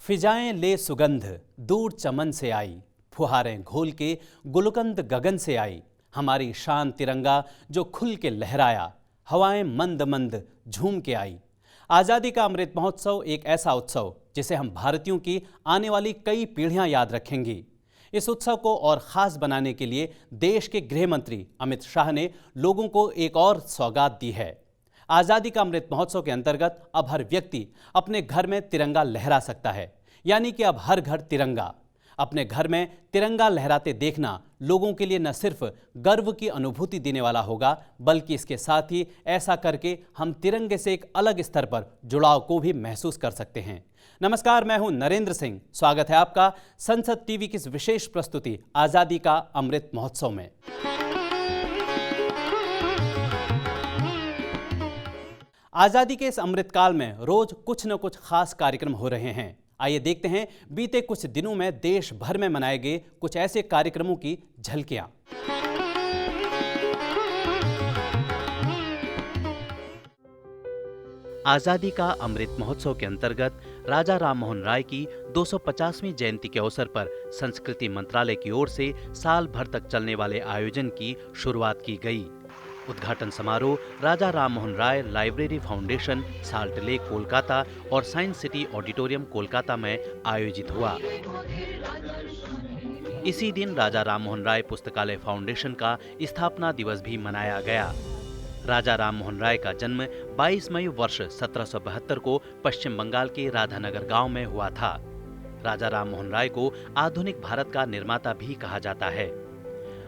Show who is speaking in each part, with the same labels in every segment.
Speaker 1: फिजाएं ले सुगंध दूर चमन से आई, फुहारें घोल के गुलकंद गगन से आई। हमारी शान तिरंगा जो खुल के लहराया, हवाएं मंद मंद झूम के आई। आज़ादी का अमृत महोत्सव एक ऐसा उत्सव जिसे हम भारतीयों की आने वाली कई पीढ़ियां याद रखेंगी। इस उत्सव को और ख़ास बनाने के लिए देश के गृह मंत्री अमित शाह ने लोगों को एक और सौगात दी है। आज़ादी का अमृत महोत्सव के अंतर्गत अब हर व्यक्ति अपने घर में तिरंगा लहरा सकता है, यानी कि अब हर घर तिरंगा। अपने घर में तिरंगा लहराते देखना लोगों के लिए न सिर्फ गर्व की अनुभूति देने वाला होगा, बल्कि इसके साथ ही ऐसा करके हम तिरंगे से एक अलग स्तर पर जुड़ाव को भी महसूस कर सकते हैं। नमस्कार, मैं हूं नरेंद्र सिंह। स्वागत है आपका संसद टीवी की इस विशेष प्रस्तुति आज़ादी का अमृत महोत्सव में। आज़ादी के इस अमृतकाल में रोज कुछ न कुछ खास कार्यक्रम हो रहे हैं। आइए देखते हैं बीते कुछ दिनों में देश भर में मनाए गए कुछ ऐसे कार्यक्रमों की झलकियां। आज़ादी का अमृत महोत्सव के अंतर्गत राजा राममोहन राय की 250वीं जयंती के अवसर पर संस्कृति मंत्रालय की ओर से साल भर तक चलने वाले आयोजन की शुरुआत की गई। उद्घाटन समारोह Raja Rammohan Roy library foundation, salt lake Kolkata और साइंस सिटी ऑडिटोरियम कोलकाता में आयोजित हुआ। इसी दिन राजा राममोहन राय पुस्तकालय फाउंडेशन का स्थापना दिवस भी मनाया गया। राजा राममोहन राय का जन्म 22 मई वर्ष 1772 को पश्चिम बंगाल के राधानगर गांव में हुआ था। राजा राममोहन राय को आधुनिक भारत का निर्माता भी कहा जाता है।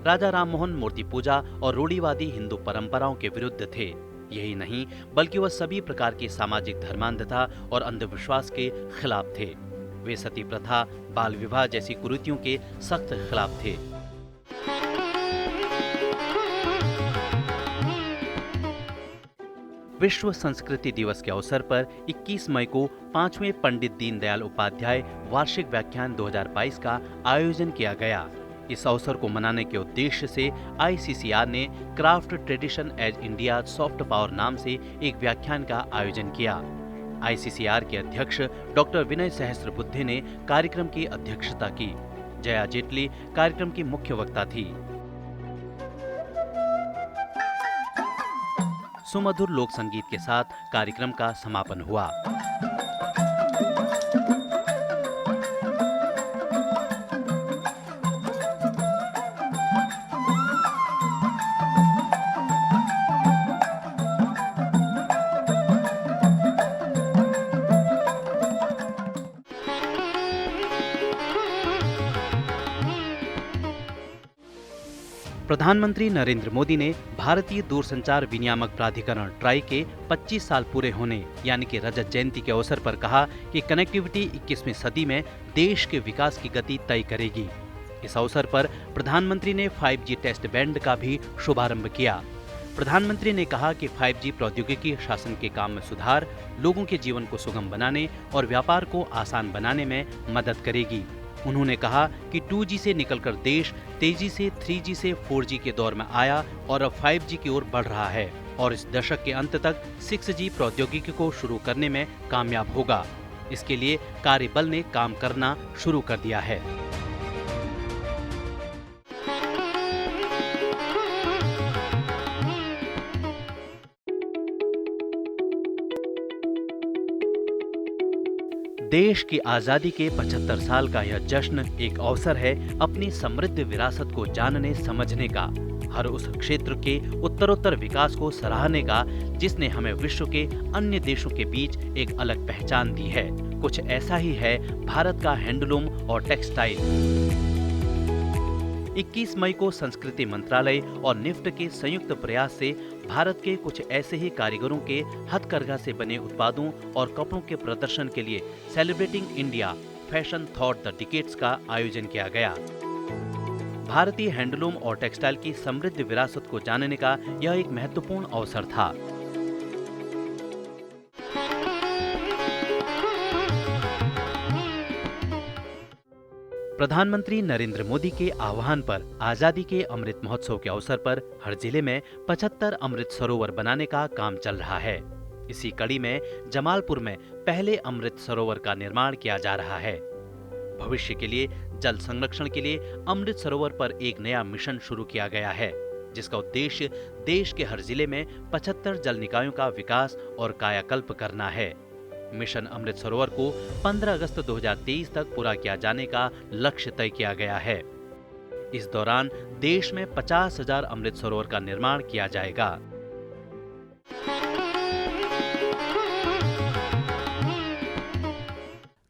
Speaker 1: राजा राममोहन मूर्ति पूजा और रूढ़िवादी हिंदू परंपराओं के विरुद्ध थे। यही नहीं, बल्कि वह सभी प्रकार की सामाजिक धर्मांधता और अंधविश्वास के खिलाफ थे। वे सती प्रथा, बाल विवाह जैसी कुरीतियों के सख्त खिलाफ थे। विश्व संस्कृति दिवस के अवसर पर 21 मई को 5वें पंडित दीनदयाल उपाध्याय वार्षिक व्याख्यान 2022 का आयोजन किया गया। इस अवसर को मनाने के उद्देश्य से ICCR ने craft tradition as India soft power नाम से एक व्याख्यान का आयोजन किया। ICCR के अध्यक्ष डॉक्टर विनय सहस्त्रबुद्धे ने कार्यक्रम की अध्यक्षता की। जया जेटली कार्यक्रम की मुख्य वक्ता थी। सुमधुर लोक संगीत के साथ कार्यक्रम का समापन हुआ। प्रधानमंत्री नरेंद्र मोदी ने भारतीय दूरसंचार विनियामक प्राधिकरण ट्राई के 25 साल पूरे होने यानी कि रजत जयंती के अवसर पर कहा कि कनेक्टिविटी 21वीं सदी में देश के विकास की गति तय करेगी। इस अवसर पर प्रधानमंत्री ने 5G टेस्ट बैंड का भी शुभारंभ किया। प्रधानमंत्री ने कहा कि 5G प्रौद्योगिकी शासन के काम में सुधार, लोगों के जीवन को सुगम बनाने और व्यापार को आसान बनाने में मदद करेगी। उन्होंने कहा कि 2G से निकलकर देश तेजी से 3G से 4G के दौर में आया और अब 5G की ओर बढ़ रहा है और इस दशक के अंत तक 6G प्रौद्योगिकी को शुरू करने में कामयाब होगा। इसके लिए कार्यबल ने काम करना शुरू कर दिया है। देश की आज़ादी के 75 साल का यह जश्न एक अवसर है अपनी समृद्ध विरासत को जानने समझने का, हर उस क्षेत्र के उत्तरोत्तर विकास को सराहने का जिसने हमें विश्व के अन्य देशों के बीच एक अलग पहचान दी है। कुछ ऐसा ही है भारत का हैंडलूम और टेक्सटाइल। 21 मई को संस्कृति मंत्रालय और निफ्ट के संयुक्त प्रयास से भारत के कुछ ऐसे ही कारीगरों के हथकरघा से बने उत्पादों और कपड़ों के प्रदर्शन के लिए celebrating India fashion thought the decades का आयोजन किया गया। भारतीय हैंडलूम और टेक्सटाइल की समृद्ध विरासत को जानने का यह एक महत्वपूर्ण अवसर था। प्रधानमंत्री नरेंद्र मोदी के आह्वान पर आजादी के अमृत महोत्सव के अवसर पर हर जिले में 75 अमृत सरोवर बनाने का काम चल रहा है। इसी कड़ी में जमालपुर में पहले अमृत सरोवर का निर्माण किया जा रहा है। भविष्य के लिए जल संरक्षण के लिए अमृत सरोवर पर एक नया मिशन शुरू किया गया है, जिसका उद्देश्य देश के हर जिले में 75 जल निकायों का विकास और कायाकल्प करना है। मिशन अमृत सरोवर को 15 अगस्त 2023 तक पूरा किया जाने का लक्ष्य तय किया गया है। इस दौरान देश में 50,000 अमृत सरोवर का निर्माण किया जाएगा।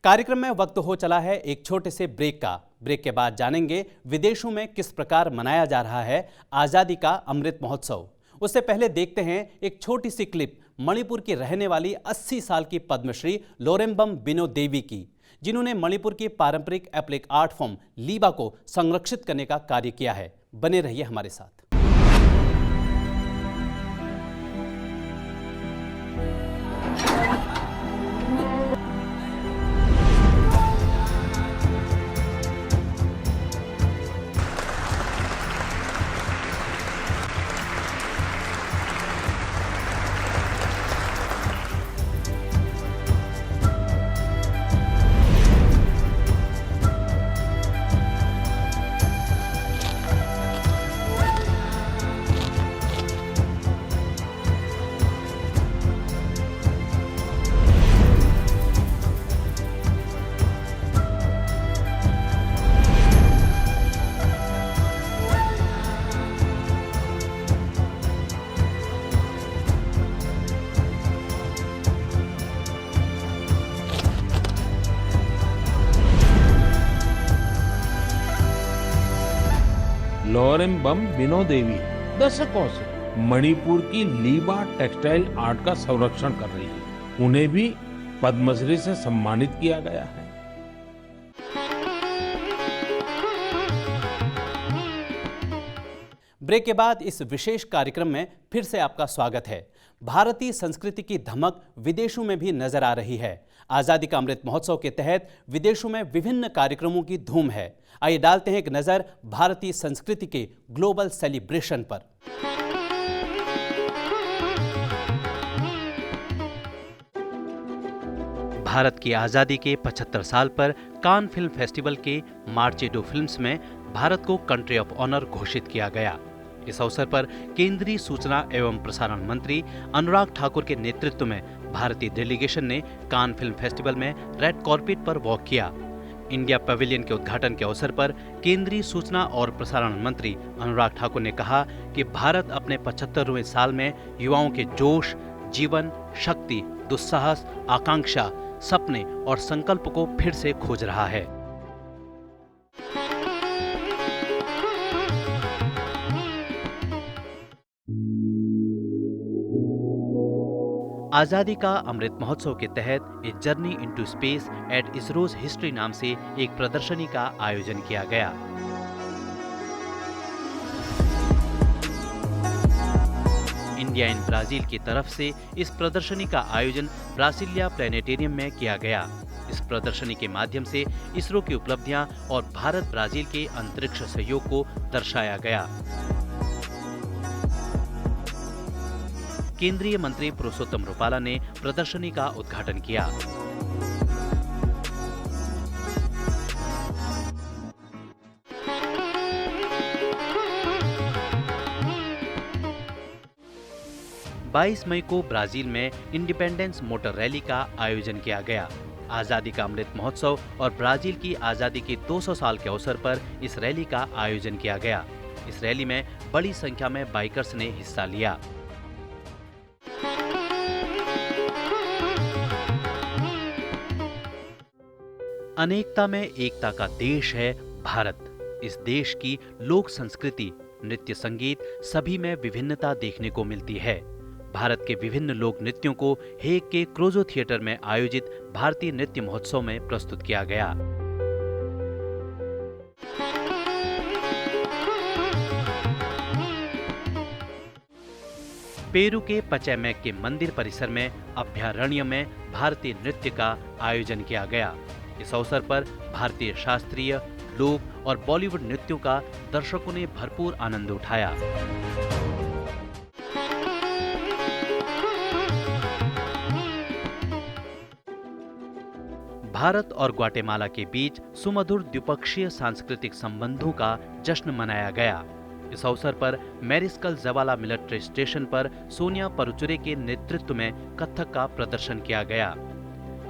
Speaker 1: कार्यक्रम में वक्त हो चला है एक छोटे से ब्रेक का। ब्रेक के बाद जानेंगे विदेशों में किस प्रकार मनाया जा रहा है आजादी का अमृत महोत्सव। उससे पहले देखते हैं एक छोटी सी क्लिप मणिपुर की रहने वाली 80 साल की पद्मश्री लोरेम्बम बिनो देवी की, जिन्होंने मणिपुर की पारंपरिक एप्लिक आर्ट फॉर्म लीबा को संरक्षित करने का कार्य किया है। बने रहिए हमारे साथ।
Speaker 2: लोरेम्बम बिनो देवी दशकों से मणिपुर की लीबा टेक्सटाइल आर्ट का संरक्षण कर रही है। उन्हें भी पद्मश्री से सम्मानित किया गया है।
Speaker 1: ब्रेक के बाद इस विशेष कार्यक्रम में फिर से आपका स्वागत है। भारतीय संस्कृति की धमक विदेशों में भी नजर आ रही है। आजादी का अमृत महोत्सव के तहत विदेशों में विभिन्न कार्यक्रमों की धूम है। आइए डालते हैं एक नजर भारतीय संस्कृति के ग्लोबल सेलिब्रेशन पर। भारत की आजादी के 75 साल पर कान फिल्म फेस्टिवल के मार्चेडो फिल्म्स में भारत को कंट्री ऑफ ऑनर घोषित किया गया। इस अवसर पर केंद्रीय सूचना एवं प्रसारण मंत्री अनुराग ठाकुर के नेतृत्व में भारतीय डेलीगेशन ने कान फिल्म फेस्टिवल में रेड कॉर्पेट पर वॉक किया। इंडिया पवेलियन के उद्घाटन के अवसर पर केंद्रीय सूचना और प्रसारण मंत्री अनुराग ठाकुर ने कहा कि भारत अपने 75वें साल में युवाओं के जोश, जीवन, शक्ति, दुस्साहस, आकांक्षा, सपने और संकल्प को फिर से खोज रहा है। आजादी का अमृत महोत्सव के तहत a journey into space at ISRO's history नाम से एक प्रदर्शनी का आयोजन किया गया। इंडिया इन ब्राजील की तरफ से इस प्रदर्शनी का आयोजन ब्रासिलिया प्लेनेटेरियम में किया गया। इस प्रदर्शनी के माध्यम से इसरो की उपलब्धियां और भारत ब्राजील के अंतरिक्ष सहयोग को दर्शाया गया। केंद्रीय मंत्री पुरुषोत्तम रुपाला ने प्रदर्शनी का उद्घाटन किया। बाईस मई को ब्राजील में इंडिपेंडेंस मोटर रैली का आयोजन किया गया। आजादी का अमृत महोत्सव और ब्राजील की आजादी के 200 साल के अवसर पर इस रैली का आयोजन किया गया। इस रैली में बड़ी संख्या में बाइकर्स ने हिस्सा लिया। अनेकता में एकता का देश है भारत। इस देश की लोक संस्कृति, नृत्य, संगीत सभी में विभिन्नता देखने को मिलती है। भारत के विभिन्न लोक नृत्यों को हेग के क्रोजो थिएटर में आयोजित भारतीय नृत्य महोत्सव में प्रस्तुत किया गया। पेरू के पचैमैक के मंदिर परिसर में अभयारण्य में भारतीय नृत्य का आयोजन किया गया। इस अवसर पर भारतीय शास्त्रीय, लोक और बॉलीवुड नृत्यों का दर्शकों ने भरपूर आनंद उठाया। भारत और ग्वाटेमाला के बीच सुमधुर द्विपक्षीय सांस्कृतिक संबंधों का जश्न मनाया गया। इस अवसर पर मैरिस्कल जवाला मिलिट्री स्टेशन पर सोनिया परुचुरे के नेतृत्व में कथक का प्रदर्शन किया गया।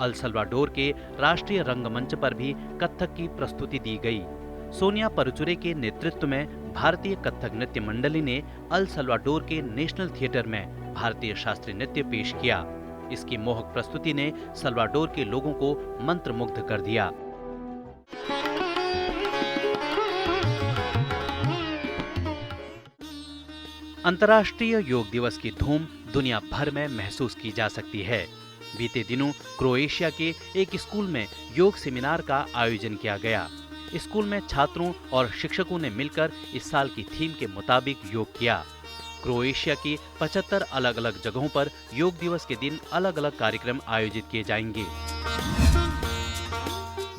Speaker 1: अल सल्वाडोर के राष्ट्रीय रंगमंच पर भी कथक की प्रस्तुति दी गई। सोनिया परुचुरे के नेतृत्व में भारतीय कथक नृत्य मंडली ने अल सल्वाडोर के नेशनल थिएटर में भारतीय शास्त्रीय नृत्य पेश किया। इसकी मोहक प्रस्तुति ने सल्वाडोर के लोगों को मंत्रमुग्ध कर दिया। अंतर्राष्ट्रीय योग दिवस की धूम दुनिया भर में महसूस की जा सकती है। बीते दिनों क्रोएशिया के एक स्कूल में योग सेमिनार का आयोजन किया गया। स्कूल में छात्रों और शिक्षकों ने मिलकर इस साल की थीम के मुताबिक योग किया। क्रोएशिया की 75 अलग अलग जगहों पर योग दिवस के दिन अलग अलग कार्यक्रम आयोजित किए जाएंगे।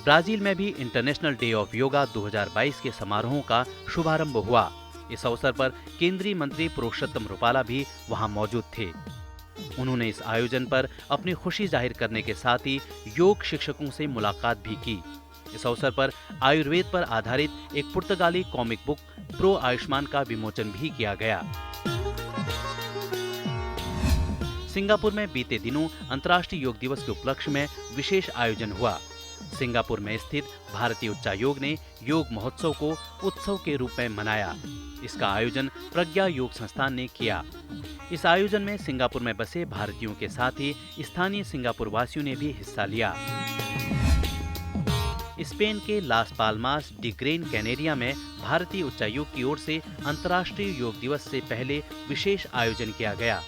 Speaker 1: ब्राजील में भी इंटरनेशनल डे ऑफ योगा 2022 के समारोहों का शुभारंभ हुआ। इस अवसर पर केंद्रीय मंत्री पुरुषोत्तम रुपाला भी वहां मौजूद थे। उन्होंने इस आयोजन पर अपनी खुशी जाहिर करने के साथ ही योग शिक्षकों से मुलाकात भी की। इस अवसर पर आयुर्वेद पर आधारित एक पुर्तगाली कॉमिक बुक प्रो आयुष्मान का विमोचन भी किया गया। सिंगापुर में बीते दिनों अंतर्राष्ट्रीय योग दिवस के उपलक्ष्य में विशेष आयोजन हुआ। सिंगापुर में स्थित भारतीय उच्चायोग ने योग महोत्सव को उत्सव के रूप में मनाया। इसका आयोजन प्रज्ञा योग संस्थान ने किया। इस आयोजन में सिंगापुर में बसे भारतीयों के साथ ही स्थानीय सिंगापुर वासियों ने भी हिस्सा लिया। स्पेन के लास पाल्मास डी ग्रेन कैनेरिया में भारतीय उच्चायोग की ओर से अंतर्राष्ट्रीय योग दिवस से पहले विशेष आयोजन किया गया।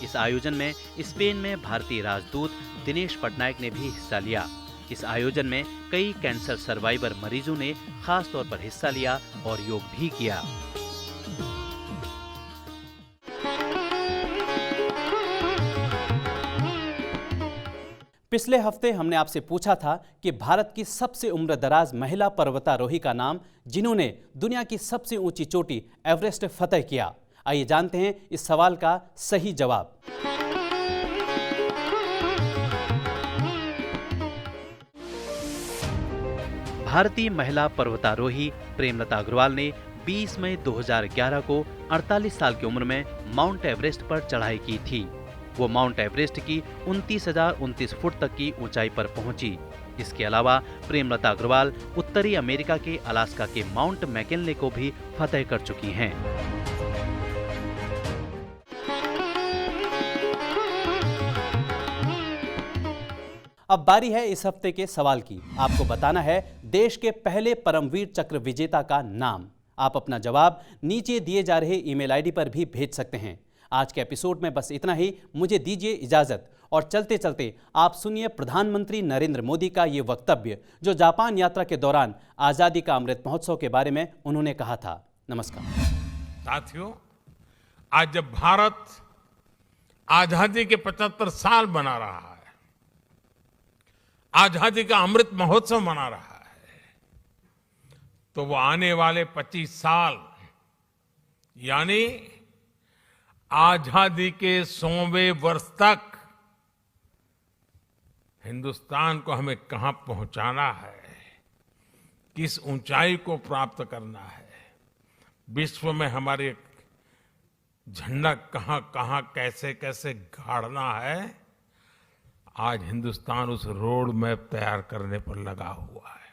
Speaker 1: इस आयोजन में स्पेन में भारतीय राजदूत दिनेश पटनायक ने भी हिस्सा लिया। इस आयोजन में कई कैंसर सर्वाइवर मरीजों ने खास तौर पर हिस्सा लिया और योग भी किया। पिछले हफ्ते हमने आपसे पूछा था कि भारत की सबसे उम्रदराज महिला पर्वतारोही का नाम, जिन्होंने दुनिया की सबसे ऊंची चोटी एवरेस्ट फतह किया। आइए जानते हैं इस सवाल का सही जवाब। भारतीय महिला पर्वतारोही प्रेमलता अग्रवाल ने 20 मई 2011 को 48 साल की उम्र में माउंट एवरेस्ट पर चढ़ाई की थी। वो माउंट एवरेस्ट की 29,029 फुट तक की ऊंचाई पर पहुंची। इसके अलावा प्रेमलता अग्रवाल उत्तरी अमेरिका के अलास्का के माउंट मैकिनले को भी फतह कर चुकी हैं। अब बारी है इस हफ्ते के सवाल की। आपको बताना है देश के पहले परमवीर चक्र विजेता का नाम। आप अपना जवाब नीचे दिए जा रहे ईमेल आईडी पर भी भेज सकते हैं। आज के एपिसोड में बस इतना ही। मुझे दीजिए इजाजत और चलते चलते आप सुनिए प्रधानमंत्री नरेंद्र मोदी का ये वक्तव्य, जो जापान यात्रा के दौरान आजादी का अमृत महोत्सव के बारे में उन्होंने कहा था। नमस्कार
Speaker 2: साथियों, आज जब भारत आजादी के 75 साल मना रहा है, आजादी का अमृत महोत्सव मना रहा है, तो वो आने वाले 25 साल यानी आजादी के 100वें वर्ष तक हिंदुस्तान को हमें कहां पहुंचाना है, किस ऊंचाई को प्राप्त करना है, विश्व में हमारे झंडा कहां कहां कैसे कैसे गाड़ना है, आज हिंदुस्तान उस रोड मैप तैयार करने पर लगा हुआ है।